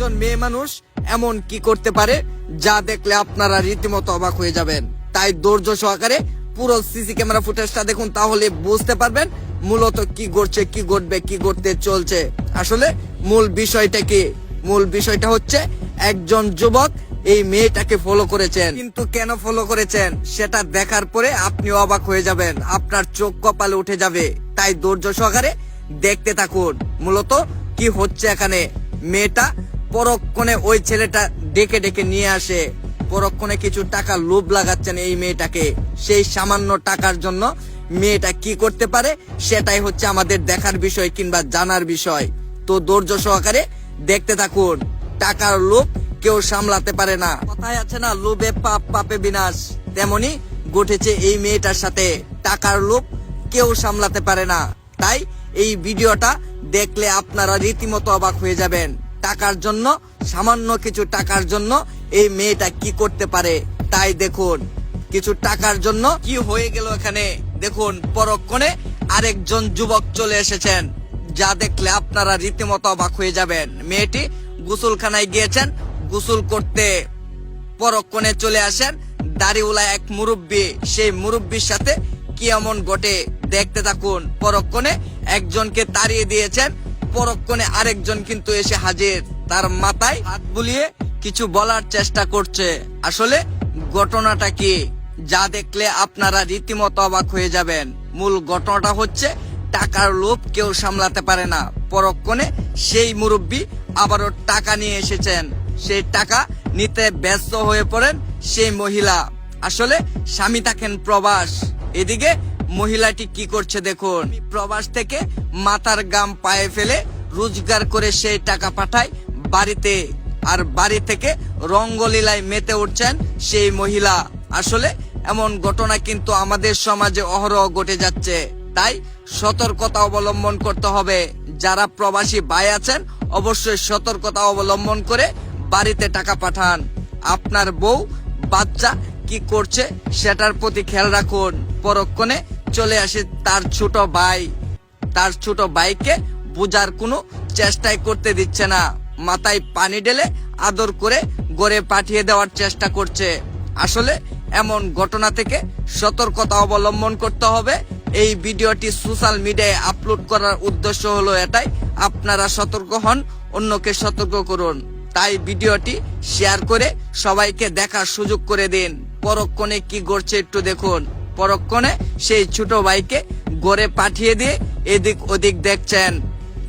একজন মেয়ে মানুষ এমন কি করতে পারে যা দেখলে আপনারা রীতিমতো অবাক হয়ে যাবেন। তাই ধৈর্য সহকারে পুরো সিসি ক্যামেরা ফুটেজটা দেখুন, তাহলে বুঝতে পারবেন মূলত কি ঘটছে, কি ঘটবে, কি ঘটতে চলছে। আসলে মূল বিষয়টা কি? মূল বিষয়টা হচ্ছে একজন যুবক এই মেয়েটাকে ফলো করেছেন, কিন্তু কেন ফলো করেছেন সেটা দেখার পরে আপনি অবাক হয়ে যাবেন, আপনার চোখ কপালে উঠে যাবে। তাই ধৈর্য সহকারে দেখতে থাকুন মূলত কি হচ্ছে এখানে। মেয়েটা পরক্ষণে ওই ছেলেটা ডেকে ডেকে নিয়ে আসে, পরক্ষণে কিছু টাকা লোভ লাগাচ্ছেন এই মেয়েটাকে। সেই সামান্য টাকার জন্য মেয়েটা কি করতে পারে সেটাই হচ্ছে আমাদের দেখার বিষয় কিংবা জানার বিষয়। তো ধৈর্য সহকারে দেখতে থাকুন। টাকার লোভ কেউ সামলাতে পারে না, কথায় আছে না, লোভে পাপ পাপে বিনাশ। তেমনি ঘটেছে এই মেয়েটার সাথে। টাকার লোভ কেউ সামলাতে পারে না। তাই এই ভিডিওটা দেখলে আপনারা রীতিমতো অবাক হয়ে যাবেন। টাকার জন্য, সামান্য কিছু টাকার জন্য এই মেয়েটা কি করতে পারে তাই দেখুন। কিছু টাকার জন্য কি হয়ে গেল এখানে দেখুন। পরক্ষণে আরেকজন যুবক চলে এসেছেন, যা দেখলে আপনারা রীতিমতো অবাক হয়ে যাবেন। মেয়েটি গোসলখানায় গিয়েছেন গোসল করতে, পরক্ষণে চলে আসেন দাড়িওয়ালা এক মুরব্বী। সেই মুরব্বীর সাথে কি এমন ঘটে দেখতে থাকুন। পরক্ষণে একজনকে তাড়িয়ে দিয়েছেন, পরক্ষণে আরেকজন কিন্তু এসে হাজির, তার মাথায় হাত বুলিয়ে কিছু বলার চেষ্টা করছে। আসলে ঘটনাটা কি যা দেখলে আপনারা রীতিমতো অবাক হয়ে যাবেন। মূল ঘটনাটা হচ্ছে টাকার লোভ কেউ সামলাতে পারে না। পরক্ষণে সেই মুরব্বী আবারও টাকা নিয়ে এসেছেন, সেই টাকা নিতে ব্যস্ত হয়ে পড়েন সেই মহিলা। আসলে স্বামী থাকেন প্রবাস, এদিকে মহিলাটি কি করছে দেখুন। প্রবাস থেকে মাথার গাম পায়ে ফেলে রোজগার করে সেই টাকা পাঠায় বাড়িতে, আর বাড়ি থেকে রঙ্গলীলায় মেতে উঠছেন সেই মহিলা। আসলে এমন ঘটনা কিন্তু আমাদের সমাজে অহরহ ঘটে যাচ্ছে। তাই সতর্কতা অবলম্বন করতে হবে। যারা প্রবাসী ভাই আছেন অবশ্যই সতর্কতা অবলম্বন করে বাড়িতে টাকা পাঠান। আপনার বউ বাচ্চা কি করছে সেটার প্রতি খেয়াল রাখুন। পরক্ষণে চলে আসে তার ছোট ভাই, তার ছোট ভাইকে বোঝার কোনো চেষ্টাই করতে দিচ্ছে না, মাথায় পানি ঢেলে আদর করে ঘরে পাঠিয়ে দেওয়ার চেষ্টা করছে। আসলে এমন ঘটনা থেকে সতর্কতা অবলম্বন করতে হবে। এই ভিডিওটি সোশ্যাল মিডিয়ায় আপলোড করার উদ্দেশ্য হলো এটাই, আপনারা সতর্ক হন, অন্যকে সতর্ক করুন। তাই ভিডিওটি শেয়ার করে সবাইকে দেখার সুযোগ করে দিন। পরক্ষণে কি ঘটছে একটু দেখুন। পরক্ষণে সেই ছোট ভাইকে ঘরে পাঠিয়ে দিয়ে এদিক ওদিক দেখছেন।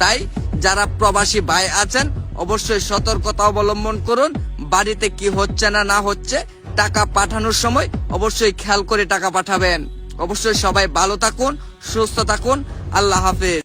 তাই যারা প্রবাসী ভাই আছেন অবশ্যই সতর্কতা অবলম্বন করুন। বাড়িতে কি হচ্ছে না না হচ্ছে টাকা পাঠানোর সময় অবশ্যই খেয়াল করে টাকা পাঠাবেন। অবশ্যই সবাই ভালো থাকুন, সুস্থ থাকুন। আল্লাহ হাফেজ।